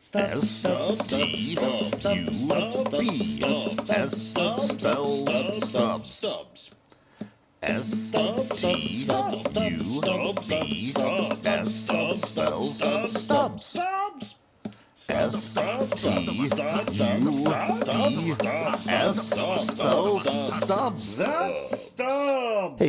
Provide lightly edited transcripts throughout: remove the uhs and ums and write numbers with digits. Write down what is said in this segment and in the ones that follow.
Hey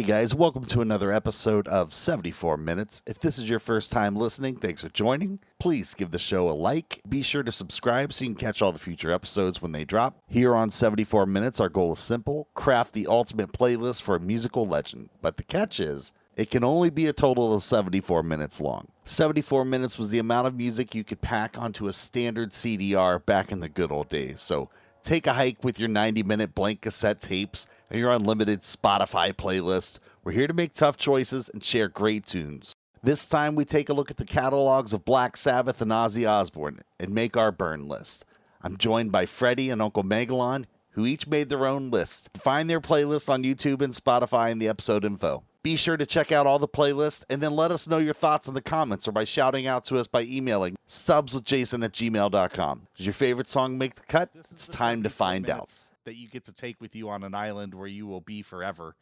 guys, welcome to another episode of 74 Minutes. If this is your first time listening, thanks for joining. Please give the show a like. Be sure to subscribe so you can catch all the future episodes when they drop. Here on 74 Minutes, our goal is simple: craft the ultimate playlist for a musical legend. But the catch is, it can only be a total of 74 minutes long. 74 minutes was the amount of music you could pack onto a standard CDR back in the good old days. So take a hike with your 90-minute blank cassette tapes and your unlimited Spotify playlist. We're here to make tough choices and share great tunes. This time we take a look at the catalogs of Black Sabbath and Ozzy Osbourne and make our burn list. I'm joined by Freddie and Uncle Megalon, who each made their own list. Find their playlist on YouTube and Spotify in the episode info. Be sure to check out all the playlists and then let us know your thoughts in the comments or by shouting out to us by emailing subswithjason@gmail.com. Does your favorite song make the cut? It's time to find out. That you get to take with you on an island where you will be forever.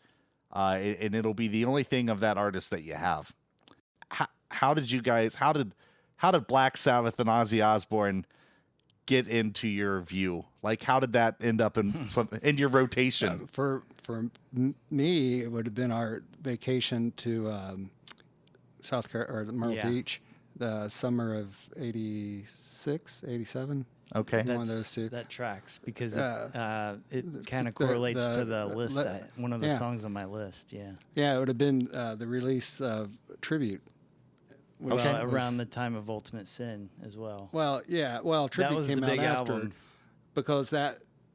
And it'll be the only thing of that artist that you have. How did Black Sabbath and Ozzy Osbourne get into your view? Like, how did that end up in your rotation? For me, it would have been our vacation to South Carolina or Myrtle Beach, the summer of 86, 87. Okay. One of those two. That tracks because it kind of correlates to the list. One of the songs on my list, Yeah, it would have been the release of Tribute. Around the time of Ultimate Sin as well. Well, Tribute came out after. Album. Because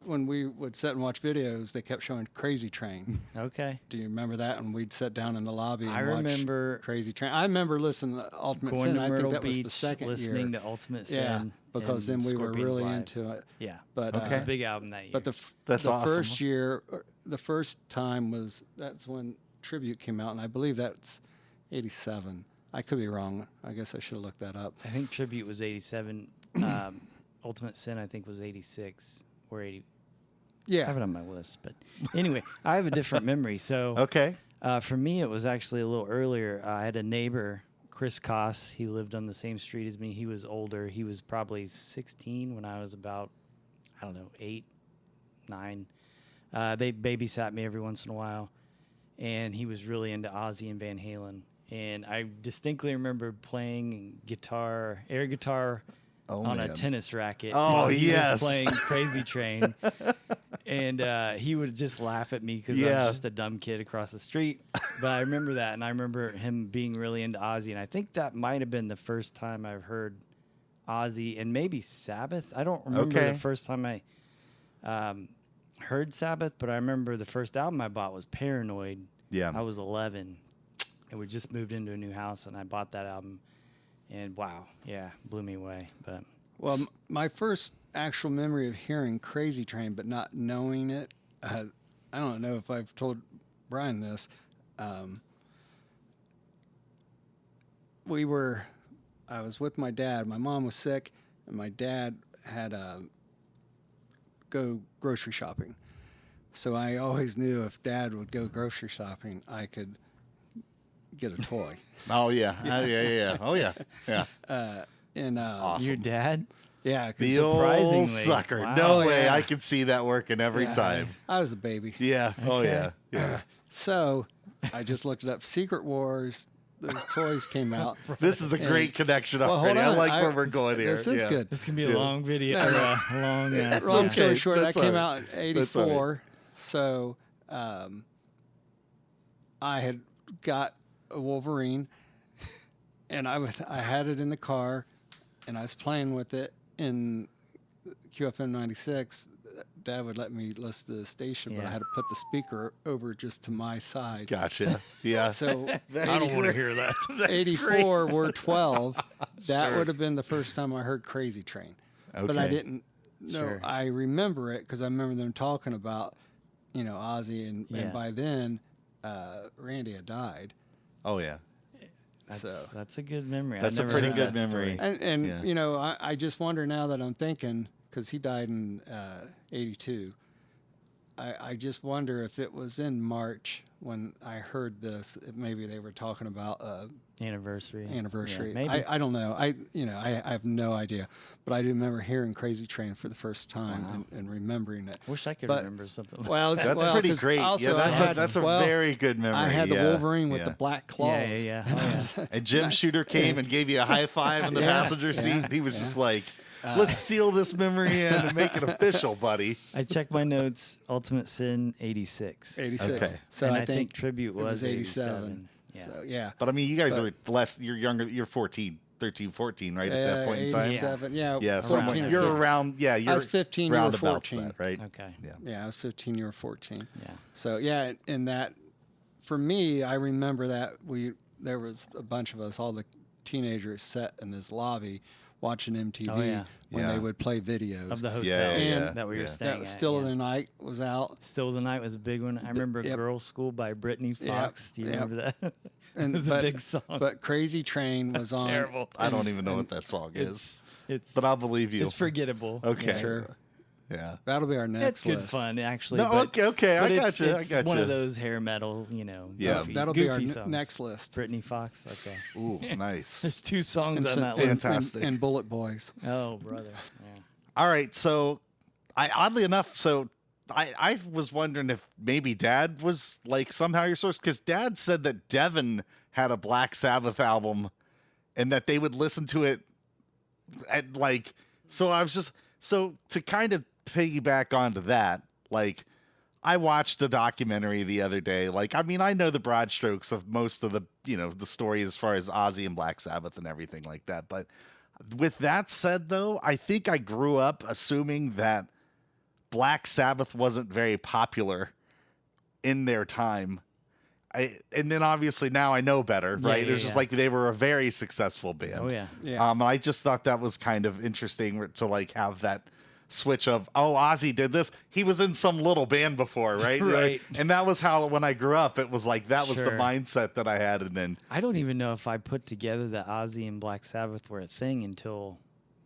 when we would sit and watch videos, they kept showing Crazy Train. Okay. Do you remember that? And we'd sit down in the lobby and remember Crazy Train. I remember listening to Ultimate Sin. I think that was the second listening to Ultimate Sin. Yeah, because then we were really into it. Yeah. But it was a big album that year. But the awesome. first year, the first time that's when Tribute came out, and I believe that's 87. I could be wrong. I guess I should have looked that up. I think Tribute was 87. Ultimate Sin, I think, was 86 or 80. Yeah. I have it on my list. But anyway, I have a different memory. So okay. For me, it was actually a little earlier. I had a neighbor, Chris Koss. He lived on the same street as me. He was older. He was probably 16 when I was about, 8, 9. They babysat me every once in a while. And he was really into Ozzy and Van Halen. And I distinctly remember playing air guitar on a tennis racket. Oh, he was playing Crazy Train. And he would just laugh at me because I was just a dumb kid across the street. But I remember that, and I remember him being really into Ozzy. And I think that might have been the first time I've heard Ozzy and maybe Sabbath. I don't remember the first time I heard Sabbath, but I remember the first album I bought was Paranoid. Yeah. I was 11. And we just moved into a new house, and I bought that album, and wow, blew me away. But my first actual memory of hearing Crazy Train, but not knowing it, I don't know if I've told Brian this. I was with my dad. My mom was sick, and my dad had go grocery shopping. So I always knew if Dad would go grocery shopping, I could get a toy. Oh yeah. Oh yeah. Awesome. Your dad? Yeah, the surprisingly old sucker. Wow. No way. I can see that working every time. I was the baby. Yeah. Okay. Oh yeah. Yeah. So I just looked it up. Secret Wars. Those toys came out. This is a great connection already. I like where we're going here. This is good. This can be a long video. Long story short, that came out in 84. So I had got a Wolverine, and I had it in the car, and I was playing with it in QFM 96. Dad would let me listen to the station, but I had to put the speaker over just to my side. Gotcha. Yeah. So I don't want to hear that. 84 were 12. That would have been the first time I heard Crazy Train. Okay. But I didn't know. Sure. I remember it because I remember them talking about, Ozzy, and by then Randy had died. Oh yeah. That's a good memory. That's a never pretty heard good that memory. story. And Yeah. you know, I just wonder now that I'm thinking, because he died in 82. I just wonder if it was in March when I heard this. Maybe they were talking about Anniversary. anniversary. Yeah, maybe. I don't know. I have no idea. But I do remember hearing Crazy Train for the first time Wow. and remembering it. Wish I could But- remember something. Well, it's, That's well, pretty 'cause great. Also, Yeah, I had, that's a well, very good memory. I had the yeah. Wolverine with Yeah. the black claws. Yeah. Oh, yeah. And Jim Shooter came and gave you a high five in the Yeah, passenger seat. yeah, He was yeah. just like, let's seal this memory in and make it official, buddy. I checked my notes. Ultimate Sin 86. 86. Okay. So and I think Tribute it was 87. 87. Yeah. So yeah. But I mean, you guys But- are less, you're younger, you're 13, 14, right? At that point in time? 87. Yeah. Yeah, so 14 or you're 15. around, yeah, you're I was 15, you were roundabouts 14. that, right? Okay. Yeah. Yeah, I was 15. You were 14. Yeah. So yeah, and that for me, I remember that there was a bunch of us, all the teenagers, sat in this lobby watching MTV Oh, yeah. when Yeah. they would play videos. Of the hotel Yeah, yeah, that we were yeah. staying that was at. Still yeah. of the Night was out. Still of the Night was a big one. I remember Yep. Girls' School by Brittany Yep, Fox. Do you yep. remember that? And it was but, a big song. But Crazy Train was on. Terrible. I don't even know what that song is, It's but I'll believe you. it's forgettable. Okay. Yeah. Sure. Yeah. That'll be our It's next good list. fun actually. No, but, okay. but I got you. It's one of those hair metal, Yeah. goofy, That'll be our goofy songs. next list. Brittany Fox. Okay. Ooh, nice. There's 2 songs And on some- that and- list. Fantastic. And Bullet Boys. Oh, brother. Yeah. All right, so oddly enough, I was wondering if maybe Dad was like somehow your source, because Dad said that Devin had a Black Sabbath album and that they would listen to it at like, so I was just, so to kind of piggyback onto that, like I watched the documentary the other day. Like, I mean, I know the broad strokes of most of the, the story as far as Ozzy and Black Sabbath and everything like that. But with that said, though, I think I grew up assuming that Black Sabbath wasn't very popular in their time. And then obviously now I know better, right? yeah, It's just yeah. like they were a very successful band. Oh yeah. Yeah. I just thought that was kind of interesting to like have that switch of, oh, Ozzy did this. He was in some little band before, right? Right. And that was how, when I grew up, it was like, that was the Sure. mindset that I had. And then, I don't even know if I put together that Ozzy and Black Sabbath were a thing until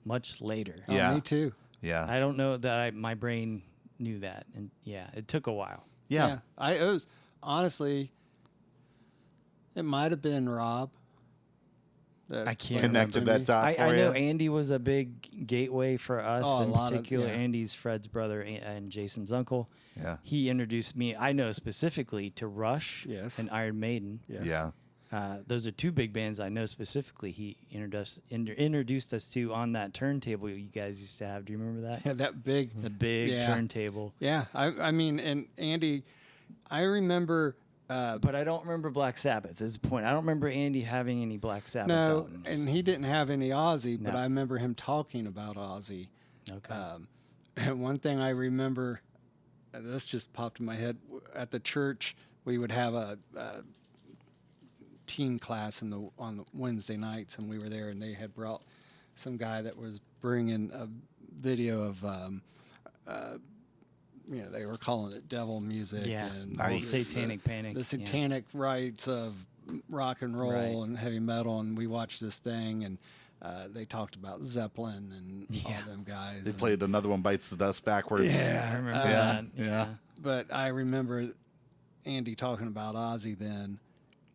much later. Oh, Yeah. me too. yeah. I don't know that my brain knew that, and yeah, it took a while. Yeah. It was honestly, it might have been Rob. That I can't Connected remember that me. dot for I know you. Andy was a big gateway for us, Oh, a in lot of- particular. yeah. Andy's Fred's brother and Jason's uncle. Yeah. He introduced me, I know specifically, to Rush Yes. and Iron Maiden. Yes. Yeah. Those are 2 big bands I know specifically. He introduced us to on that turntable you guys used to have. Do you remember that? Yeah, that big. The big Yeah. turntable. Yeah, I mean, and Andy, I remember. But I don't remember Black Sabbath. Is the point. I don't remember Andy having any Black Sabbath No, albums. and he didn't have any Ozzy, but No. I remember him talking about Ozzy. Okay. And one thing I remember, this just popped in my head. At the church, we would have a teen class on the Wednesday nights, and we were there, and they had brought some guy that was bringing a video of, they were calling it devil music yeah. and Nice. Satanic Panic. the yeah. satanic rites of rock and roll Right. and heavy metal, and we watched this thing, and they talked about Zeppelin and Yeah. all them guys. They and- played Another One Bites the Dust backwards. Yeah. I remember Yeah. that. Yeah. But I remember Andy talking about Ozzy then,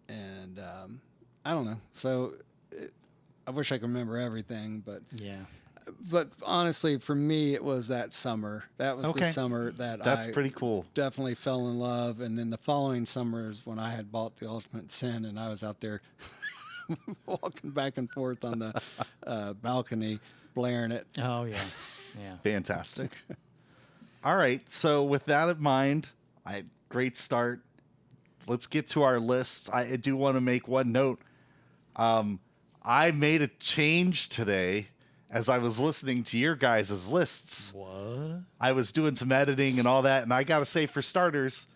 and I don't know. So I wish I could remember everything, but Yeah. honestly, for me, it was that summer. That was Okay. the summer that That's I pretty cool. definitely fell in love. And then the following summers when I had bought the Ultimate Sin, and I was out there walking back and forth on the balcony, blaring it. Oh yeah. Yeah. Fantastic. All right. So with that in mind, great start. Let's get to our lists. I do want to make one note. I made a change today as I was listening to your guys' lists. What? I was doing some editing and all that, and I gotta say, for starters,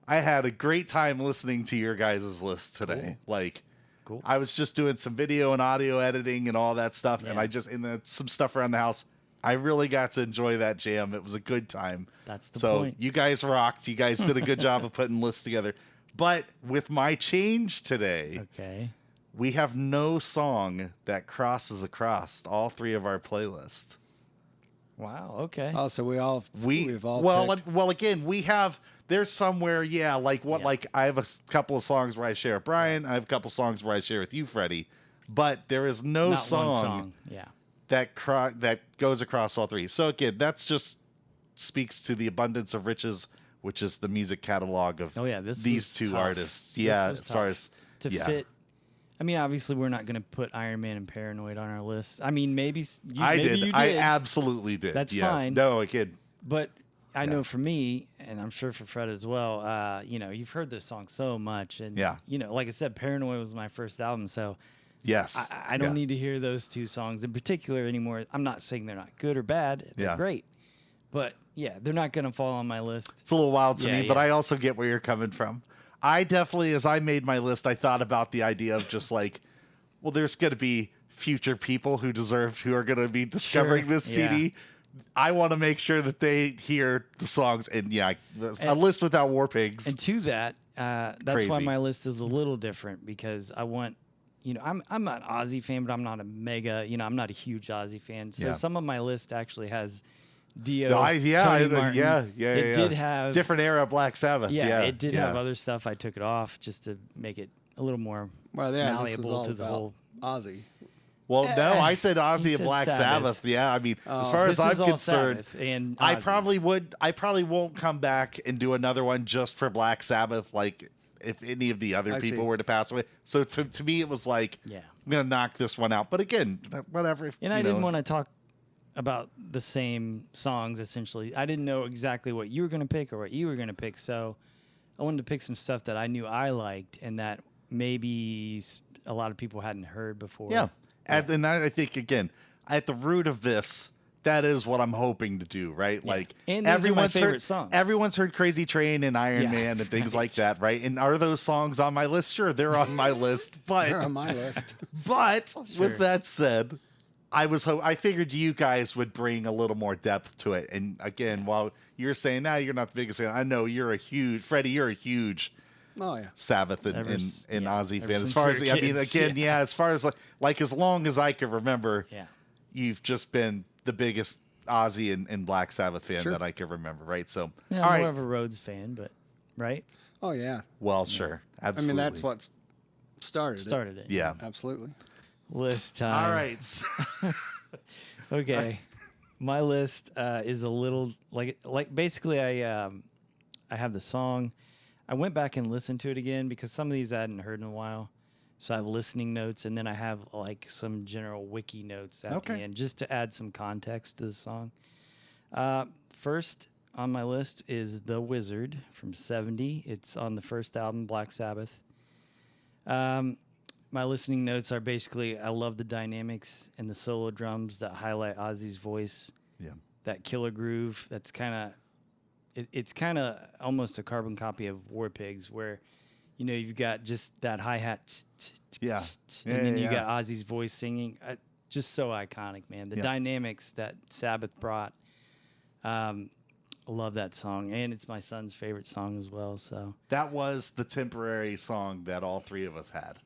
I had a great time listening to your guys' list today. Like, Cool. I was just doing some video and audio editing and all that stuff, and Yeah. some stuff around the house. I really got to enjoy that jam. It was a good time. That's the So point. you guys rocked. You guys did a good job of putting lists together. But with my change today, Okay. we have no song that crosses across all three of our playlists. Wow. Okay. Oh, so we've all picked. Well, again, we have. There's somewhere, like I have a couple of songs where I share with Brian. I have a couple songs where I share with you, Freddie. But there is no Not song, one song. Yeah. that goes across all three. So again, that's just speaks to the abundance of riches, which is the music catalog of these two tough. artists. Yeah, as far as to fit. I mean, obviously, we're not going to put Iron Man and Paranoid on our list. I mean, maybe you did. I absolutely did. That's fine. No, again. But I know for me, and I'm sure for Fred as well, you've heard this song so much. And, like I said, Paranoid was my first album. So yes, I don't need to hear those two songs in particular anymore. I'm not saying they're not good or bad. They're great. But, they're not going to fall on my list. It's a little wild to me, but I also get where you're coming from. I definitely, as I made my list, I thought about the idea of just like, well, there's going to be future people who are going to be discovering this CD. I want to make sure that they hear the songs, and a list without War Pigs. And to that, that's why my list is a little different, because I want, I'm an Ozzy fan, but I'm not a mega, I'm not a huge Ozzy fan. So some of my list actually has Dio, Tony Martin. It did have different era Black Sabbath. It did have other stuff. I took it off just to make it a little more malleable to the whole Ozzy. Well, no, I said Ozzy and Black Sabbath. Yeah, I mean, as far as I'm concerned, and I probably won't come back and do another one just for Black Sabbath. Like if any of the other people were to pass away. So to me, it was like, I'm gonna knock this one out. But again, whatever. And I didn't want to talk about the same songs, essentially. I didn't know exactly what you were going to pick or what you were going to pick, so I wanted to pick some stuff that I knew I liked and that maybe a lot of people hadn't heard before. And I think, again, at the root of this, that is what I'm hoping to do, right? Like, and everyone's heard songs. Everyone's heard Crazy Train and Iron Man and things like that, right? And are those songs on my list? Sure, they're on my list, but they're on my list. But with that said, I figured you guys would bring a little more depth to it. And again, while you're saying, you're not the biggest fan, I know you're a huge Sabbath and Ozzy fan. As far as, as far as like as long as I can remember, you've just been the biggest Ozzy and Black Sabbath fan that I can remember, right? So, all right. I'm more of a Rhodes fan, but, right? Oh, yeah. Well, sure. Absolutely. I mean, that's what started it. Yeah. Absolutely. List time. All right. Okay. My list is a little like basically I have the song. I went back and listened to it again because some of these I hadn't heard in a while. So I have listening notes, and then I have like some general wiki notes at the end just to add some context to the song. First on my list is The Wizard from 70. It's on the first album, Black Sabbath. My listening notes are basically, I love the dynamics and the solo drums that highlight Ozzy's voice. Yeah. That killer groove. That's kind of, it's kind of almost a carbon copy of War Pigs, where, you've got just that hi-hat. And then you got Ozzy's voice singing. Just so iconic, man. The dynamics that Sabbath brought. I love that song. And it's my son's favorite song as well. So that was the temporary song that all three of us had.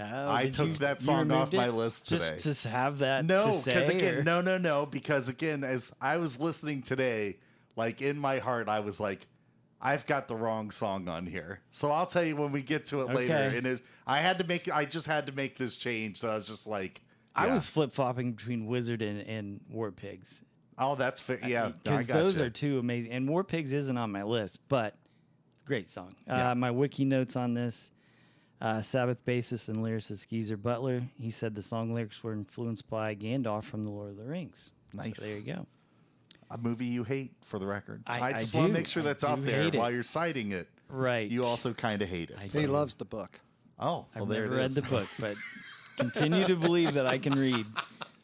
Oh, I took that song off my list today. Just to have that. No, because again, no. Because again, as I was listening today, like in my heart, I was like, I've got the wrong song on here. So I'll tell you when we get to it later. And I just had to make this change. So I was just like, I was flip flopping between Wizard and War Pigs. Oh, that's fair. Yeah, because those are two amazing. And War Pigs isn't on my list, but great song. My wiki notes on this. Sabbath bassist and lyricist Geezer Butler. He said the song lyrics were influenced by Gandalf from The Lord of the Rings. Nice. So there you go. A movie you hate, for the record. I just want to make sure that's out there while you're citing it. Right. You also kind of hate it. He loves the book. Oh, well, I've never read the book, but continue to believe that I can read.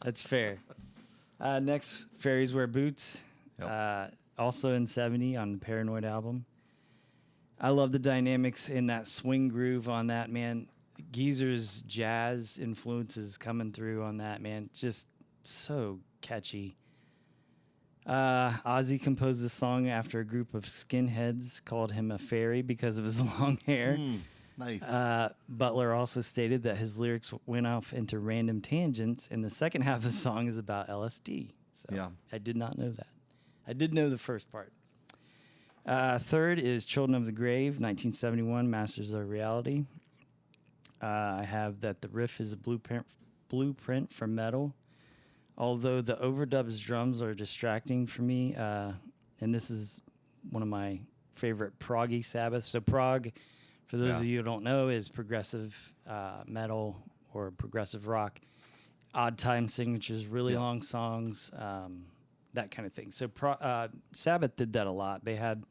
That's fair. Next, Fairies Wear Boots. Yep. Also in 70 on the Paranoid album. I love the dynamics in that swing groove on that, man. Geezer's jazz influences coming through on that, man. Just so catchy. Ozzy composed this song after a group of skinheads called him a fairy because of his long hair. Nice. Butler also stated that his lyrics went off into random tangents, and the second half of the song is about LSD. So Yeah. I did not know that. I did know the first part. Third is Children of the Grave, 1971, Masters of Reality. I have that the riff is a blueprint for metal. Although the overdubs drums are distracting for me, and this is one of my favorite proggy Sabbath. So prog, for those of you who don't know, is progressive metal or progressive rock. Odd time signatures, really long songs, that kind of thing. So Sabbath did that a lot. They had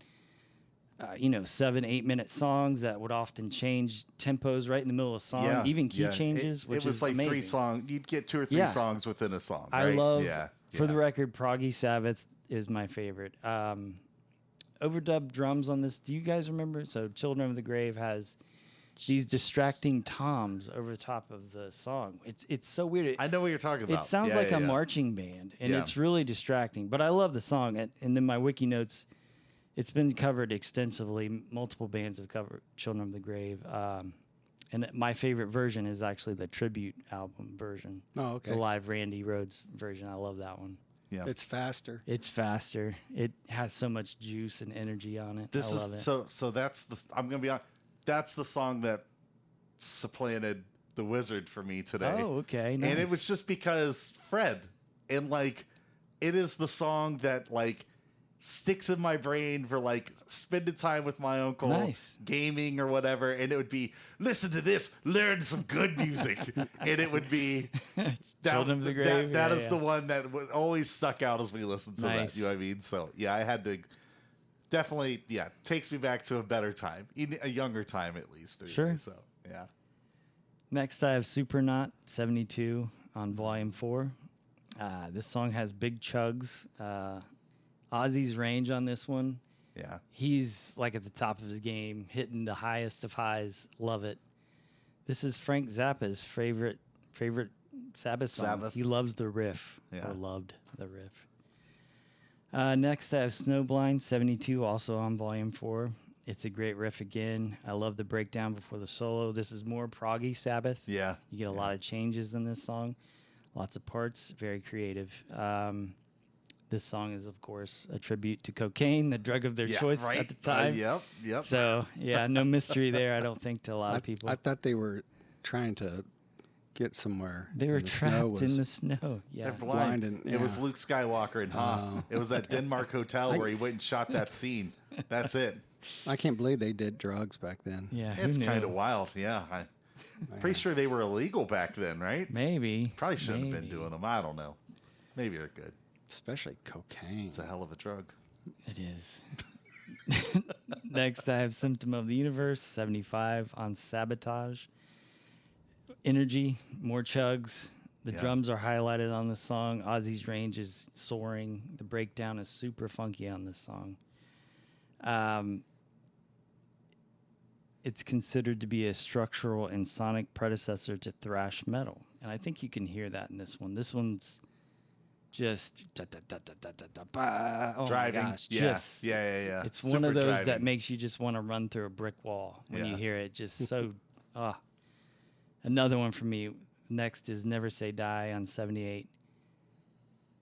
7-8 minute songs that would often change tempos right in the middle of a song, even key changes, which it was is like amazing. 3 songs. You'd get 2 or 3 songs within a song. I right? love, for the record, proggy Sabbath is my favorite. Overdub drums on this. Do you guys remember? So Children of the Grave has these distracting toms over the top of the song. It's so weird. I know what you're talking about. It sounds like a marching band, and it's really distracting. But I love the song. And then my wiki notes, it's been covered extensively. Multiple bands have covered Children of the Grave. And my favorite version is actually the tribute album version. Oh, okay. The live Randy Rhoads version. I love that one. Yeah. It's faster. It's faster. It has so much juice and energy on it. I love it. So that's the I'm gonna be honest. That's the song that supplanted The Wizard for me today. Oh, okay. Nice. And it was just because Fred, and like, it is the song that like sticks in my brain for like spending time with my uncle, gaming or whatever, and it would be, listen to this, learn some good music, and it would be Children of the Grave. That is the one that would always stuck out as we listened to that. You know what I mean? So yeah, I had to definitely takes me back to a better time, a younger time at least. Anyway, sure. So yeah. Next, I have Supernaut 72 on Volume 4. This song has big chugs. Ozzy's range on this one. Yeah. He's like at the top of his game, hitting the highest of highs. Love it. This is Frank Zappa's favorite Sabbath song. He loves the riff, or loved the riff. Next, I have Snowblind 72, also on Volume 4. It's a great riff again. I love the breakdown before the solo. This is more proggy Sabbath. Yeah. You get a lot of changes in this song. Lots of parts. Very creative. This song is, of course, a tribute to cocaine, the drug of their choice at the time. Yep. So, no mystery there, I don't think, to a lot of people. I thought they were trying to get somewhere. They were trapped in the snow. Yeah. They're blind. It was Luke Skywalker in Hoth. It was that Denmark hotel where he went and shot that scene. That's it. I can't believe they did drugs back then. Yeah, it's kind of wild. Yeah, I'm pretty sure they were illegal back then, right? Maybe. Probably shouldn't have been doing them. I don't know. Maybe they're good. Especially cocaine. It's a hell of a drug. It is. Next, I have Symptom of the Universe 75 on Sabotage. Energy, more chugs. The drums are highlighted on this song. Ozzy's range is soaring. The breakdown is super funky on this song. It's considered to be a structural and sonic predecessor to thrash metal. And I think you can hear that in this one. This one's just oh driving. My gosh. Yeah. Just, yeah. It's one of those that makes you just want to run through a brick wall when you hear it. Just so Another one for me. Next is Never Say Die on 78.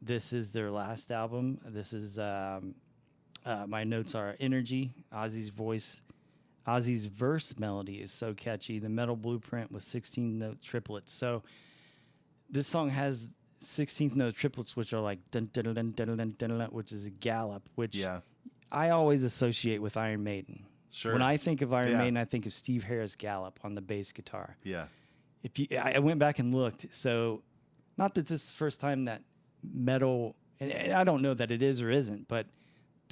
This is their last album. This is my notes are energy. Ozzy's verse melody is so catchy. The metal blueprint was 16-note triplets. So this song has 16th note triplets, which are like dun dun dun dun dun dun, which is a gallop, which I always associate with Iron Maiden. Sure. When I think of Iron Maiden, I think of Steve Harris gallop on the bass guitar. Yeah. I went back and looked. So, not that this is the first time that metal, and I don't know that it is or isn't, but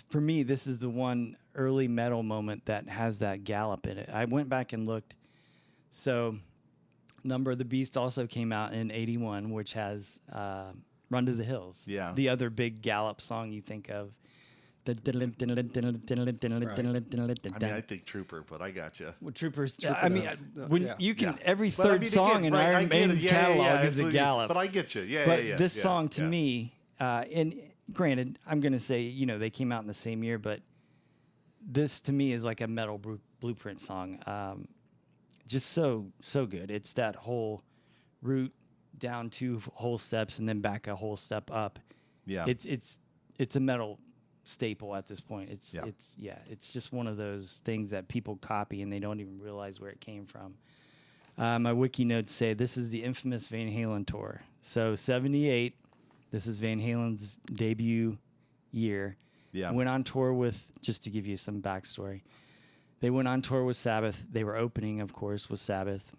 for me, this is the one early metal moment that has that gallop in it. I went back and looked. So, Number of the Beast also came out in 81, which has Run to the Hills. Yeah. The other big gallop song you think of. I think Trooper, but I got you. Well, Troopers. Troopers you can every third song in Iron Maiden's catalog is a gallop. But I get you. But this song to me, and granted, I'm going to say they came out in the same year, but this to me is like a metal blueprint song. just so good. It's that whole route down 2 whole steps and then back a whole step up. Yeah. It's a metal staple at this point. It's just one of those things that people copy and they don't even realize where it came from. My wiki notes say this is the infamous Van Halen tour. So 78, this is Van Halen's debut year. Yeah. Went on tour with, just to give you some backstory, they went on tour with Sabbath. They were opening, of course, with Sabbath.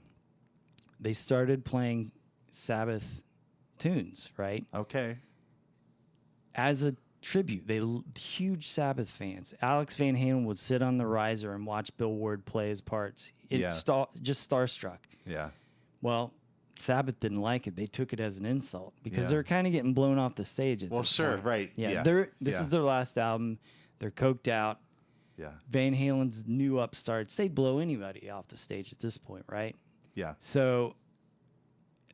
They started playing Sabbath tunes, right? Okay. As a tribute. Huge Sabbath fans. Alex Van Halen would sit on the riser and watch Bill Ward play his parts. Just starstruck. Yeah. Well, Sabbath didn't like it. They took it as an insult because they're kind of getting blown off the stage. Well, sure, point. right. Yeah. This is their last album. They're coked out. Yeah. Van Halen's new upstarts. They'd blow anybody off the stage at this point, right? Yeah. So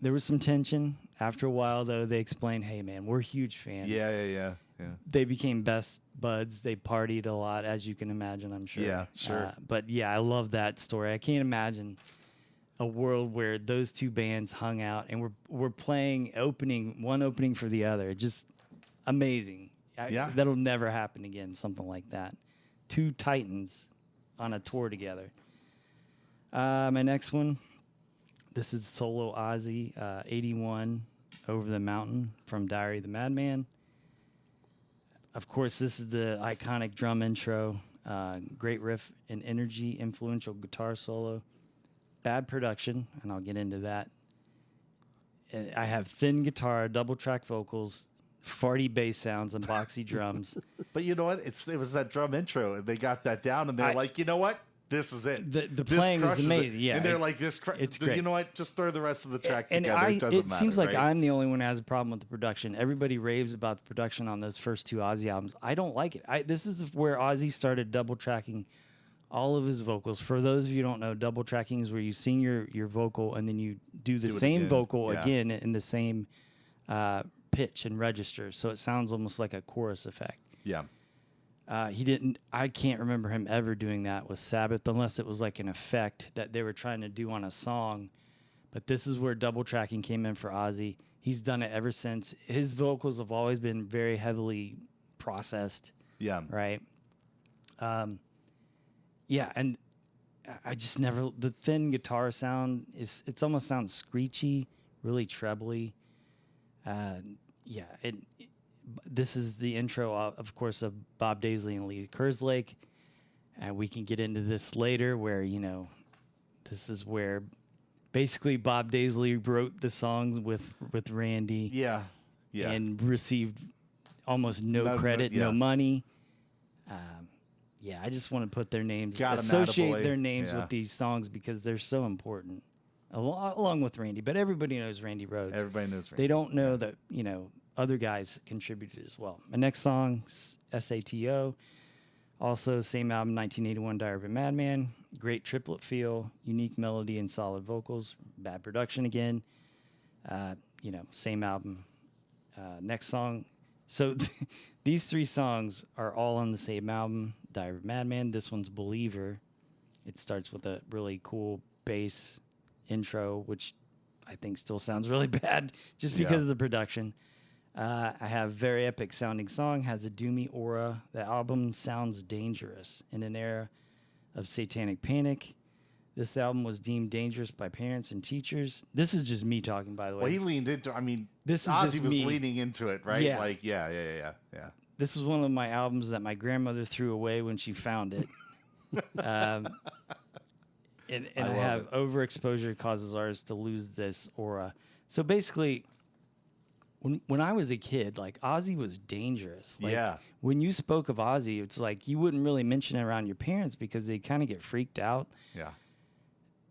there was some tension. After a while, though, they explained, hey, man, we're huge fans. Yeah. They became best buds. They partied a lot, as you can imagine, I'm sure. Yeah, sure. But yeah, I love that story. I can't imagine a world where those two bands hung out and we're playing one opening for the other. Just amazing. That'll never happen again, something like that. Two titans on a tour together. My next one, this is solo Ozzy, 81, Over the Mountain from Diary of the Madman. Of course, this is the iconic drum intro. Great riff and energy, influential guitar solo. Bad production, and I'll get into that. I have thin guitar, double track vocals, farty bass sounds, and boxy drums. But you know what? It was that drum intro, and they got that down, and they're like, you know what? This is it. The playing is amazing. Yeah, and they're like, it's great. You know what? Just throw the rest of the track together. It doesn't matter. It seems like I'm the only one who has a problem with the production. Everybody raves about the production on those first two Ozzy albums. I don't like it. This is where Ozzy started double tracking all of his vocals. For those of you who don't know, double tracking is where you sing your vocal and then you do the same vocal again in the same pitch and register. So it sounds almost like a chorus effect. Yeah. I can't remember him ever doing that with Sabbath unless it was like an effect that they were trying to do on a song. But this is where double tracking came in for Ozzy. He's done it ever since. His vocals have always been very heavily processed. Yeah. Right. Yeah. And I just never, the thin guitar sound it almost sounds screechy, really trebly. This is the intro, of course, of Bob Daisley and Lee Kerslake. And we can get into this later where, this is where basically Bob Daisley wrote the songs with Randy. Yeah. Yeah. And received almost no credit, no money. I just want to put their names, associate their names with these songs because they're so important, along with Randy. But everybody knows Randy Rhoads. Everybody knows Randy. They don't know that, other guys contributed as well. My next song, SATO, also same album, 1981, Diary of a Madman. Great triplet feel, unique melody and solid vocals. Bad production again. Same album. Next song. So these three songs are all on the same album, Diary of a Madman. This one's Believer. It starts with a really cool bass intro, which I think still sounds really bad just because of the production. I have very epic sounding song, has a doomy aura. The album sounds dangerous in an era of satanic panic. This album was deemed dangerous by parents and teachers. This is just me talking, by the way. Well, he leaned into, this is Ozzy just was me. leaning into it, right? Yeah. Like, yeah. This is one of my albums that my grandmother threw away when she found it. And I have overexposure causes artists to lose this aura. So basically, when I was a kid, like Ozzy was dangerous. Like, when you spoke of Ozzy, it's like you wouldn't really mention it around your parents because they kind of get freaked out. Yeah.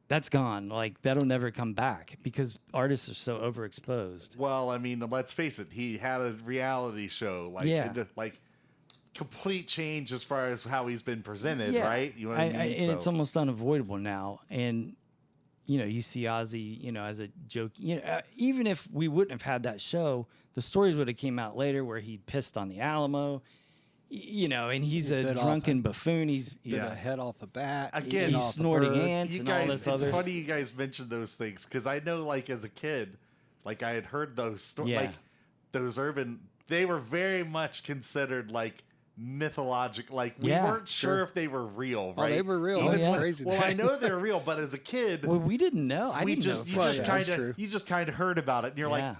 That's gone. Like that'll never come back because artists are so overexposed. Well, let's face it. He had a reality show, like complete change as far as how he's been presented, right? You know what I mean? And it's almost unavoidable now. And you see Ozzy, as a joke. Even if we wouldn't have had that show, the stories would have came out later where he pissed on the Alamo. and he's a drunken buffoon. He's bit a head off a bat. Again, he's snorting ants you and guys, all this other. It's funny you guys mentioned those things because I know, like as a kid, like I had heard those stories, like those urban. They were very much considered like mythological. Like we weren't sure if they were real, right? Oh, they were real. That's crazy. Well, I know they're real, but as a kid, we didn't know. You just kind of heard about it, and you're like,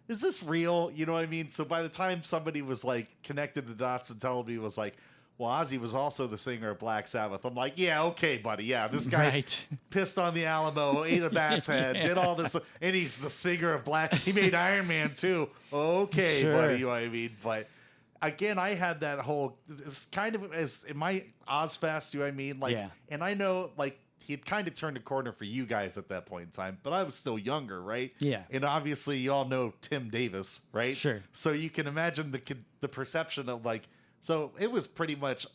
is this real? You know what I mean? So by the time somebody was like connected the dots and told me, was like, well, Ozzy was also the singer of Black Sabbath. I'm like, yeah, okay, buddy. Yeah, this guy pissed on the Alamo, ate a bat's head, did all this, and he's the singer of Black. He made Iron Man too. Okay, buddy, you know what I mean? But again, I had that whole, it's kind of as in my Ozfest, you know what I mean? Like, and I know, like, he had kind of turned a corner for you guys at that point in time, but I was still younger, right? Yeah. And obviously, you all know Tim Davis, right? Sure. So you can imagine the perception of like, so it was pretty much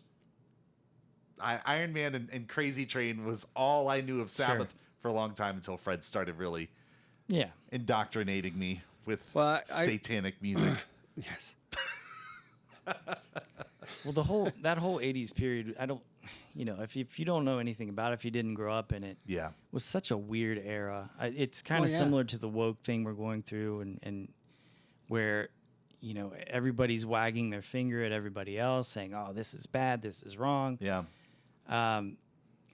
Iron Man and Crazy Train was all I knew of Sabbath for a long time until Fred started really indoctrinating me with satanic music. Yes. Well, that whole 80s period, I don't, if you don't know anything about it, if you didn't grow up in it, was such a weird era. It's kind of similar to the woke thing we're going through and where, everybody's wagging their finger at everybody else saying, oh, this is bad, this is wrong. Yeah.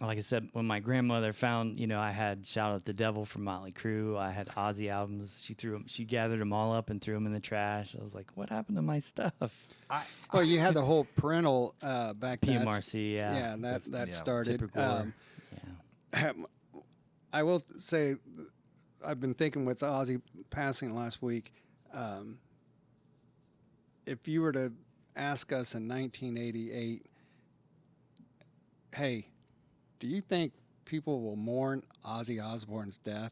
Like I said, when my grandmother found, I had Shout at the Devil from Motley Crue. I had Ozzy albums. She gathered them all up and threw them in the trash. I was like, what happened to my stuff? Well, you had the whole parental back then. PMRC, Yeah, that started. Yeah. I will say, I've been thinking with Ozzy passing last week, if you were to ask us in 1988, hey, do you think people will mourn Ozzy Osbourne's death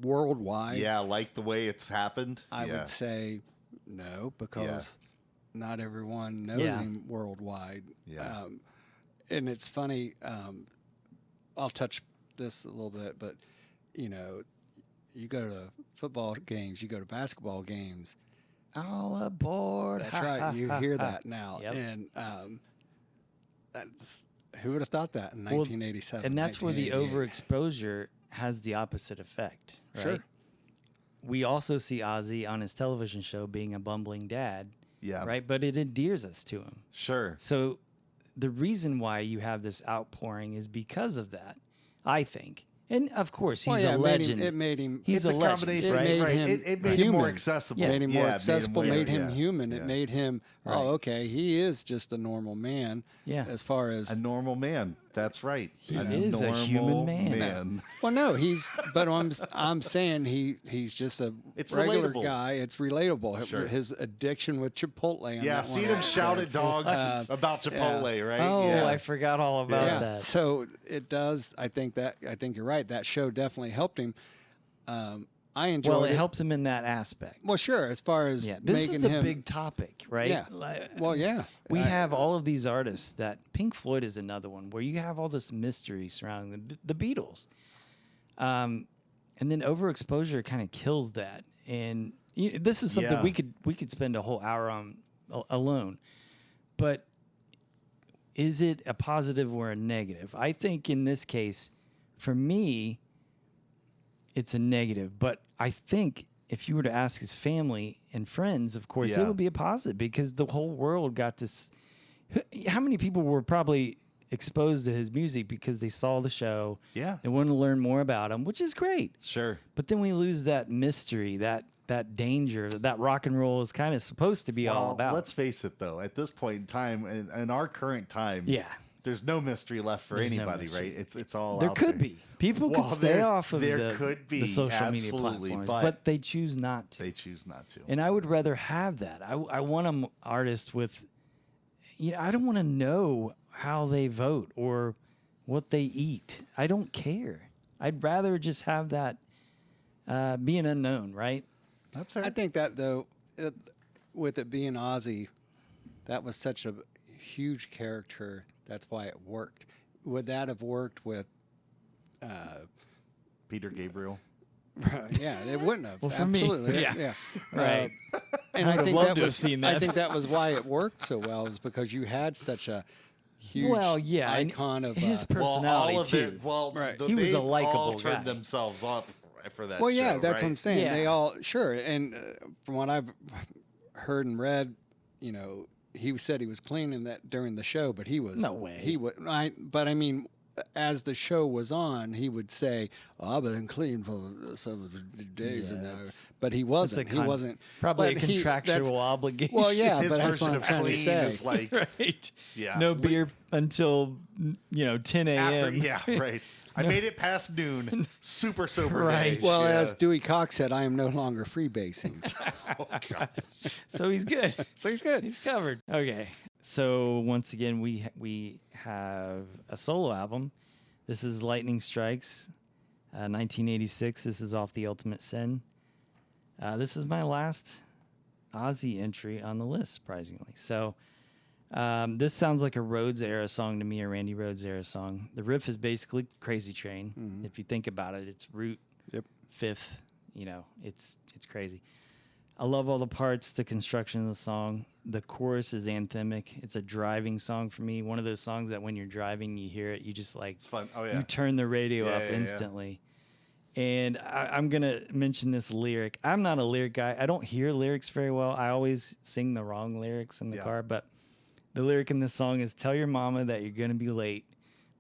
worldwide? Yeah, like the way it's happened? I would say no, because not everyone knows him worldwide. Yeah. And it's funny, I'll touch this a little bit, but, you go to football games, you go to basketball games. All aboard. That's right. You hear that now. Yep. And who would have thought that in 1987? And that's where the overexposure has the opposite effect, right? Sure. We also see Ozzy on his television show being a bumbling dad, right? But it endears us to him. Sure. So the reason why you have this outpouring is because of that, I think. And of course, he's a legend. It made him. He's it's a combination, legend, right? It made him more accessible. Made him more accessible. Made him human. Yeah. It made him. Right. Oh, okay. He is just a normal man. Yeah. As far as a normal man. That's right. He is a human man. Well, no, but I'm saying he's just a regular relatable. guy. It's relatable. Sure. His addiction with Chipotle. See him shout at dogs about Chipotle, right? Oh, I forgot all about that. So it does. I think you're right. That show definitely helped him. I enjoyed it. Well, it helps him in that aspect. Well, sure. As far as this making is a him big topic, right? Yeah. Well, yeah. We have all of these artists that Pink Floyd is another one where you have all this mystery surrounding the Beatles. And then overexposure kind of kills that. And this is something we could spend a whole hour on alone. But is it a positive or a negative? I think in this case, for me, it's a negative. But I think if you were to ask his family and friends, of course, it would be a positive because the whole world got to. How many people were probably exposed to his music because they saw the show? Yeah. They wanted to learn more about him, which is great. Sure. But then we lose that mystery, that danger that rock and roll is kind of supposed to be all about. Let's face it, though. At this point in time, in our current time, there's no mystery left for anybody, right? It's all there out could be. People could stay off of the social media platforms, but they choose not to. They choose not to. And I would rather have that. I want an artist with, I don't want to know how they vote or what they eat. I don't care. I'd rather just have that be an unknown, right? That's fair. I think that, though, with it being Ozzy, that was such a huge character. That's why it worked. Would that have worked with Peter Gabriel? Yeah, it wouldn't have. Well, for absolutely. me, yeah. Right. And I I'd think love that to have was seen I that. think that was why it worked so well, is because you had such a huge and icon of his personality too. Right. He was a they've likable all turned guy. themselves up for that Well, yeah, show, that's what right? I'm saying. Yeah. They all and from what I've heard and read, he said he was cleaning that during the show, but he was No way. He would. But I mean, as the show was on, he would say, "Oh, I've been clean for several days," Yeah, but he wasn't. He wasn't Probably but a that's- contractual obligation. Well, yeah, His but that's version what I'm of trying to clean say. is like right. Yeah. No beer until 10 after, a.m. yeah, right. I made it past noon. Super sober Right. days. Well, yeah. as Dewey Cox said, I am no longer freebasing. Oh gosh. So he's good. So he's good. He's covered. Okay. So once again, we have a solo album. This is Lightning Strikes, 1986. This is off the Ultimate Sin. This is my last Ozzy entry on the list, surprisingly. So this sounds like a Rhodes era song to me, a Randy Rhodes era song. The riff is basically Crazy Train. Mm-hmm. If you think about it, it's root, Yep. fifth. It's crazy. I love all the parts, the construction of the song. The chorus is anthemic. It's a driving song for me. One of those songs that when you're driving, you hear it, you just like It's fun. Oh yeah. you turn the radio Yeah, up yeah, yeah. instantly. And I'm going to mention this lyric. I'm not a lyric guy. I don't hear lyrics very well. I always sing the wrong lyrics in the Yeah. car. But the lyric in this song is, tell your mama that you're going to be late,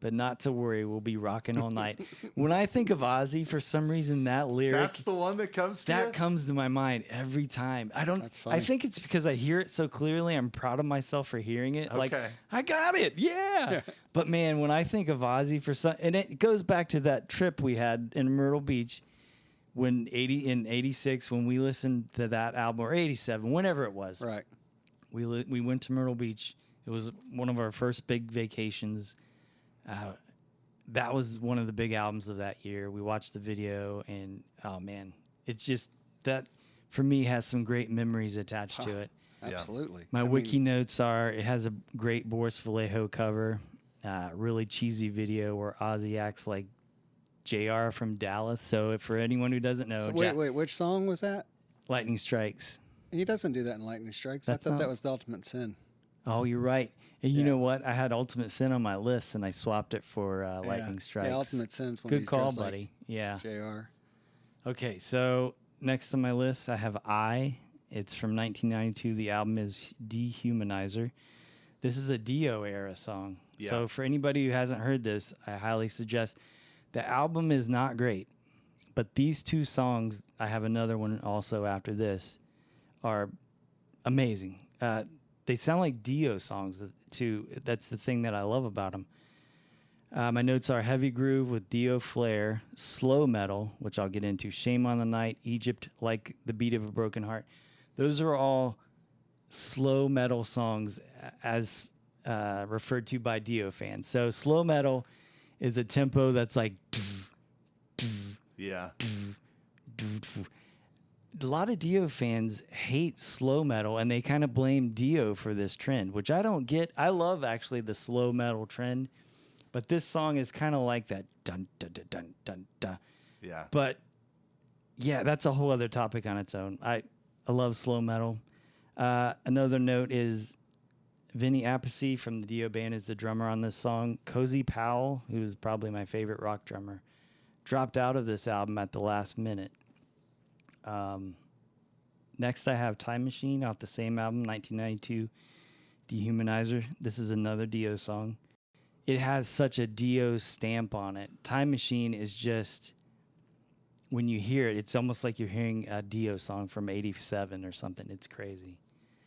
but not to worry, we'll be rocking all night. When I think of Ozzy, for some reason, that lyric, That's the one that comes to you? that comes to my mind every time. That's funny. I think it's because I hear it so clearly. I'm proud of myself for hearing it. Like, Okay. I got it. Yeah. But man, when I think of Ozzy and it goes back to that trip we had in Myrtle Beach in 86, when we listened to that album, or 87, whenever it was. Right. We went to Myrtle Beach. It was one of our first big vacations. That was one of the big albums of that year. We watched the video, and oh man, it's just that for me has some great memories attached to it. Absolutely. My wiki notes are: it has a great Boris Vallejo cover, really cheesy video where Ozzy acts like JR from Dallas. So for anyone who doesn't know, So wait, which song was that? Lightning Strikes. He doesn't do that in Lightning Strikes. That's I thought that not- was the Ultimate Sin. Oh, you're right. And you Yeah. know what? I had Ultimate Sin on my list, and I swapped it for Lightning Strikes. Yeah, Ultimate Sin's when Good he's call, dressed like buddy. Yeah. JR. Okay, so next on my list, I have I. It's from 1992. The album is Dehumanizer. This is a Dio era song. Yeah. So for anybody who hasn't heard this, I highly suggest. The album is not great, but these two songs, I have another one also after this, are amazing. They sound like Dio songs too. That's the thing that I love about them. My notes are heavy groove with Dio flair, slow metal, which I'll get into, Shame on the Night, Egypt, Like the Beat of a Broken Heart. Those are all slow metal songs as referred to by Dio fans. So slow metal is a tempo that's like Yeah. a lot of Dio fans hate slow metal, and they kind of blame Dio for this trend, which I don't get. I love actually the slow metal trend, but this song is kind of like that dun dun dun dun dun dun. Yeah. But yeah, that's a whole other topic on its own. I love slow metal. Another note is Vinny Appice from the Dio band is the drummer on this song. Cozy Powell, who's probably my favorite rock drummer, dropped out of this album at the last minute. Next, I have Time Machine off the same album, 1992, Dehumanizer. This is another Dio song. It has such a Dio stamp on it. Time Machine is just, when you hear it, it's almost like you're hearing a Dio song from 87 or something. It's crazy.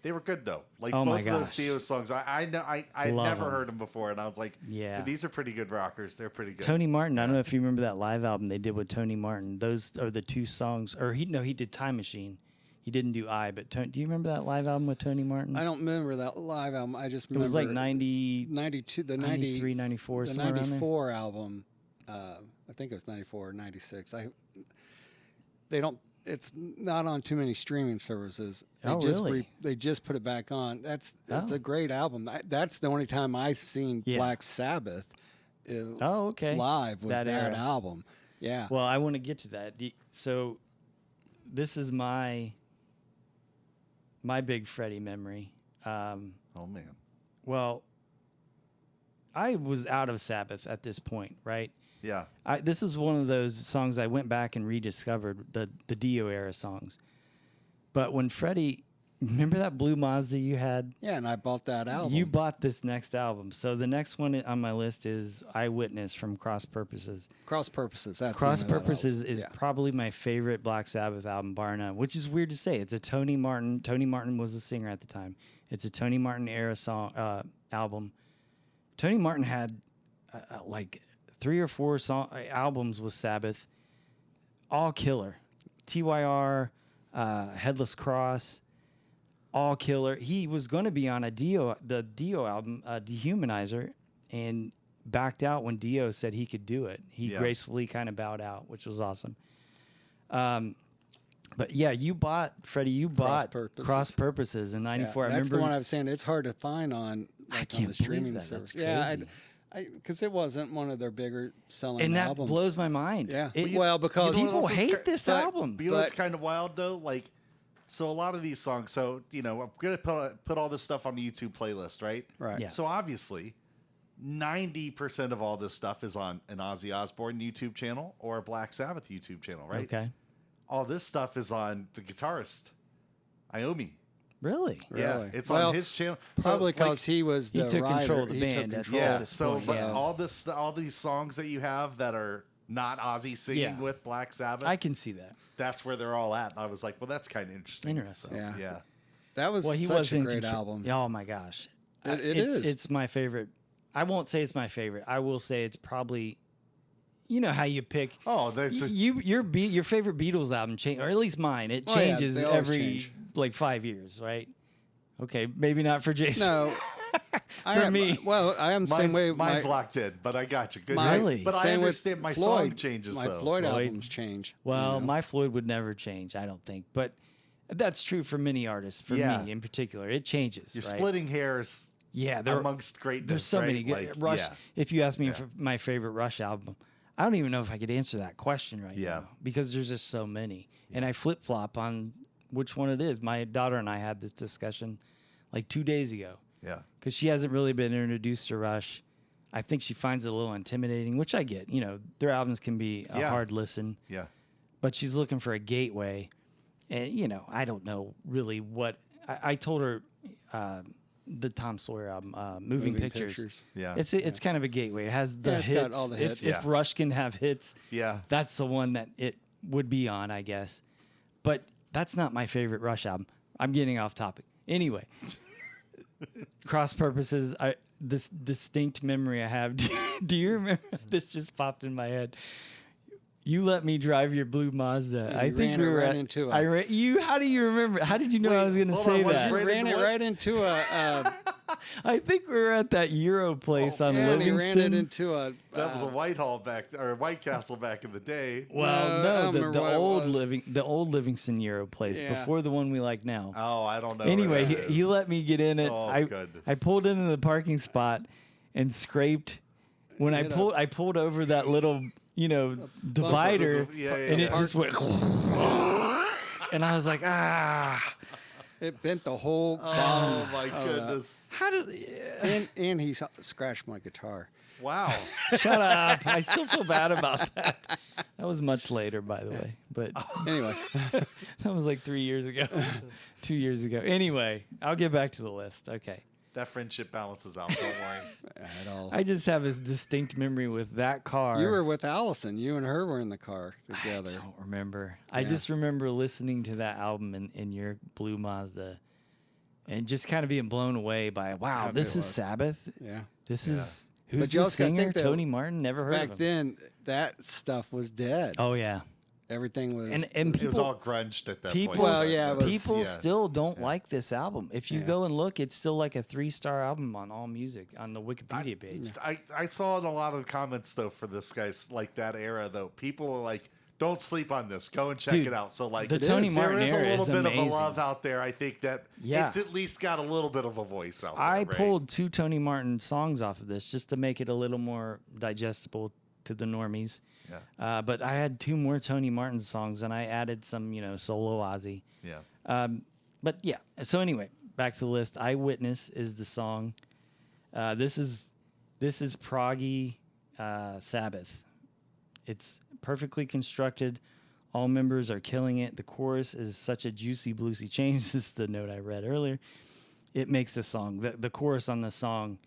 They were good though. Like Oh my both of those gosh. Dio songs. I'd Love never 'em. heard them before, and I was like, Yeah. these are pretty good rockers. They're pretty good. Tony Martin, I don't know if you remember that live album they did with Tony Martin. Those are the two songs, or he did Time Machine. He didn't do but do you remember that live album with Tony Martin? I don't remember that live album. I just It remember was like 92, 92, 93, 94, the somewhere around there. 94 album. I think it was 94 or 96. It's not on too many streaming services. Really? They just put it back on. That's Oh. a great album. That's the only time I've seen Yeah. Black Sabbath Oh, okay. live was that era. album. Yeah. Well, I want to get to that. So this is my my big Freddie memory. Oh man. Well, I was out of Sabbath at this point, right? Yeah. This is one of those songs I went back and rediscovered, the Dio era songs. But when Freddie, remember that blue Mazda you had? Yeah, and I bought that album. You bought this next album. So the next one on my list is Eyewitness from Cross Purposes. Cross Purposes. That's Cross the name of that Purposes album. is Yeah. probably my favorite Black Sabbath album, bar none, which is weird to say. It's a Tony Martin. Tony Martin was the singer at the time. It's a Tony Martin era song album. Tony Martin had like 3 or 4 albums with Sabbath, all killer. TYR, Headless Cross, all killer. He was going to be on the Dio album, Dehumanizer, and backed out when Dio said he could do it. He gracefully kind of bowed out, which was awesome. But yeah, Freddie, you bought Cross Purposes in '94. Yeah, I that's remember the one I was saying. It's hard to find on can't the streaming believe that. service. That's crazy. Because it wasn't one of their bigger selling and that albums. blows my mind. Yeah. know Because what People else is hate this album. But you know what's kind of wild though? Like, so a lot of these songs. So I'm gonna put all this stuff on the YouTube playlist, right? Right. Yeah. So obviously, 90% of all this stuff is on an Ozzy Osbourne YouTube channel or a Black Sabbath YouTube channel, right? Okay. All this stuff is on the guitarist, Iommi. Really? Yeah, Really? it's Well, on his channel. Probably So, like, because he was the He took writer. control of the He band took at control yeah. this So, point, but yeah. all these songs that you have that are not Ozzy singing Yeah. with Black Sabbath, I can see that. that's where they're all at. And I was like, well, that's kind of interesting. Interesting. So, Yeah. yeah. That was Well, he such was a in great control. album. Oh my gosh, It it's, is. It's my favorite. I won't say it's my favorite. I will say it's probably. You know how you pick. Oh, there's Your favorite Beatles album change, or at least mine. It Oh, yeah, changes they always every change. like 5 years, right? Okay, maybe not for Jason. No. For me. Well, I am the same way. mine's locked in, but I got you. Good. Really? But I same with understand my Floyd. song changes My though. Floyd Floyd. albums change. Well, you know? my Floyd would never change, I don't think. But that's true for many artists. For Yeah. me in particular, it changes. You're right? splitting hairs Yeah, amongst greatness. there's so right? many good Like, Rush. yeah. If you ask me Yeah. for my favorite Rush album, I don't even know if I could answer that question right Yeah. now because there's just so many, and I flip flop on which one it is. My daughter and I had this discussion like 2 days ago Yeah. because she hasn't really been introduced to Rush. I think she finds it a little intimidating, which I get. Their albums can be a Yeah. hard listen, Yeah. but she's looking for a gateway. And, I don't know really what I told her the Tom Sawyer album, Moving Pictures. Yeah. It's kind of a gateway. It has the it's hits. got all the hits. If Rush can have hits, Yeah. that's the one that it would be on, I guess. But that's not my favorite Rush album. I'm getting off topic. Anyway, Cross Purposes. This distinct memory I have. Do you remember? This just popped in my head. You let me drive your blue Mazda. You I think ran we it were right at, into I a- ran, you. How do you remember? How did you know I Wait, was going to hold say on, was that? you He ran it what? right into a. I think we were at that Euro place on Yeah, and he Livingston. ran it into a. That was a Whitehall White Castle back in the day. Well, No, I no, don't the remember what it old was. the old Livingston Euro place Yeah. before the one we like now. Oh, I don't know. Anyway, where that he is. let me get in it. Oh, I goodness. I pulled into the parking spot and scraped. When I Hit a- pulled over that little divider, Yeah, and it yeah. just went. And I was like, It bent the whole Oh bottom. my of that. goodness! how did? And he scratched my guitar. Wow. Shut up! I still feel bad about that. That was much later, by the way, but Anyway, that was like 3 years ago, 2 years ago. Anyway, I'll get back to the list. Okay. That friendship balances out. Don't worry. at all. I just have this distinct memory with that car. You were with Allison. You and her were in the car I together. don't remember. I Yeah. just remember listening to that album in your blue Mazda and just kind of being blown away by, wow, Yeah, this it is was. Sabbath. Yeah. This Yeah. is, who's But you the also gotta singer? think that Tony Martin? Never heard of Back him. then, that stuff was dead. Oh, yeah. Everything was. And It was people, all grunged at that people, point. Well, yeah, it was- people Yeah. still don't like this album. If you Yeah. go and look, it's still like a 3-star album on All Music on the Wikipedia page. I saw in a lot of comments though for this guy's like that era though. People are like, "Don't sleep on this. Go and check Dude, it out." So like, the Tony there Martin is a era little is bit amazing. of a love out there. I think that Yeah. it's at least got a little bit of a voice out there. I right? pulled 2 Tony Martin songs off of this just to make it a little more digestible to the normies. Yeah. But I had 2 more Tony Martin songs, and I added some, solo Ozzy. Yeah. But yeah. So anyway, back to the list. Eyewitness is the song. This is proggy Sabbath. It's perfectly constructed. All members are killing it. The chorus is such a juicy bluesy change. This is the note I read earlier. It makes the song. The chorus on the song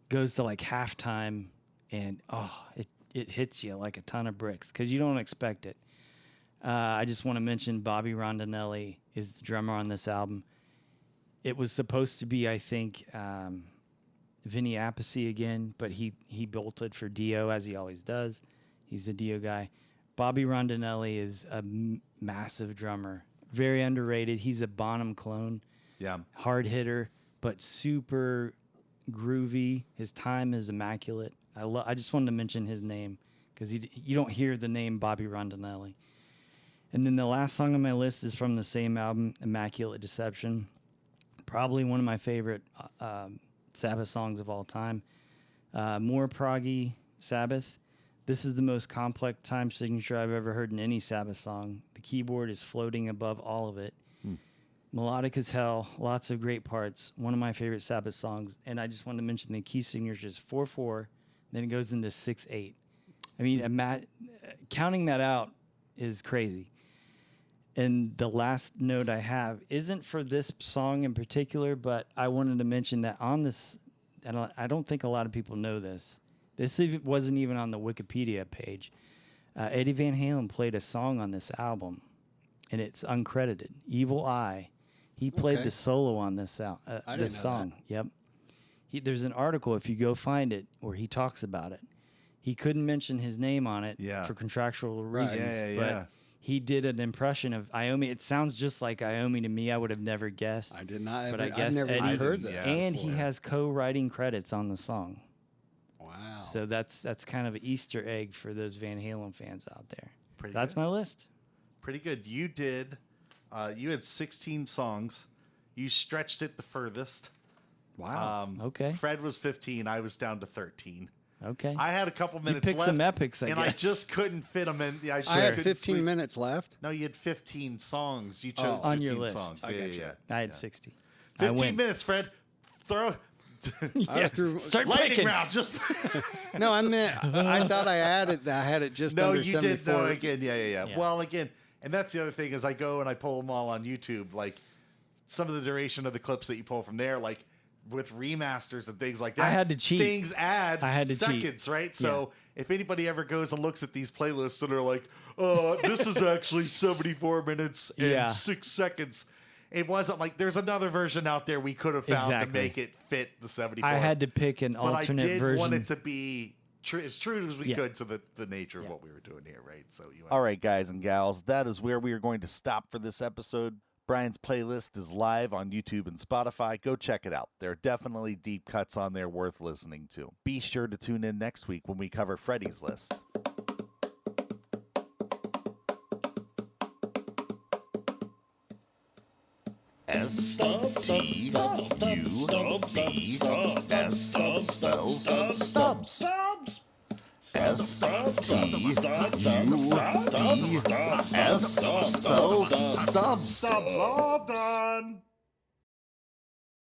goes to like halftime, and it hits you like a ton of bricks because you don't expect it. I just want to mention Bobby Rondinelli is the drummer on this album. It was supposed to be, I think, Vinny Appice again, but he bolted for Dio as he always does. He's a Dio guy. Bobby Rondinelli is a massive drummer, very underrated. He's a Bonham clone. Yeah. Hard hitter, but super groovy. His time is immaculate. I just wanted to mention his name because you don't hear the name Bobby Rondinelli. And then the last song on my list is from the same album, Immaculate Deception. Probably one of my favorite Sabbath songs of all time. More proggy Sabbath. This is the most complex time signature I've ever heard in any Sabbath song. The keyboard is floating above all of it. Melodic as hell, lots of great parts. One of my favorite Sabbath songs. And I just wanted to mention the key signature is 4/4, then it goes into 6/8. I mean, counting that out is crazy. And the last note I have isn't for this song in particular, but I wanted to mention that on this, and I don't think a lot of people know this. This wasn't even on the Wikipedia page. Eddie Van Halen played a song on this album, and it's uncredited. Evil Eye. He played the solo on this song. Yep. There's an article, if you go find it, where he talks about it. He couldn't mention his name on it for contractual reasons, but he did an impression of Iommi. It sounds just like Iommi to me. I would have never guessed. I did not. But I guess I've never Eddie heard this. And before. he has co-writing credits on the song. Wow. So that's kind of an Easter egg for those Van Halen fans out there. That's good. my list. Pretty good. You did. You had 16 songs. You stretched it the furthest. Wow. Okay. Fred was 15. I was down to 13. Okay. I had a couple minutes picked left. some epics, I and guess. I just couldn't fit them in. I had 15 minutes left. No, you had 15 songs. You chose 15 on your list. songs. I got you. I had 60. 15 minutes, Fred. Throw. I threw Start Lightning picking. round. Just No, I meant I thought I had it just no, under you 74. did. No, again, yeah. Yeah. Well, again, and that's the other thing is I go and I pull them all on YouTube. Like some of the duration of the clips that you pull from there, like with remasters and things like that. I had to cheat. Things add I had to seconds, cheat. right? So if anybody ever goes and looks at these playlists and are like, this is actually 74 minutes and 6 seconds. It wasn't like there's another version out there we could have found to make it fit the 74. I had to pick an but alternate I did version. want it to be as true as we could to the nature of what we were doing here, right? So all right, guys and gals, that is where we are going to stop for this episode. Brian's playlist is live on YouTube and Spotify. Go check it out. There are definitely deep cuts on there worth listening to. Be sure to tune in next week when we cover Freddie's list. Stubs all done.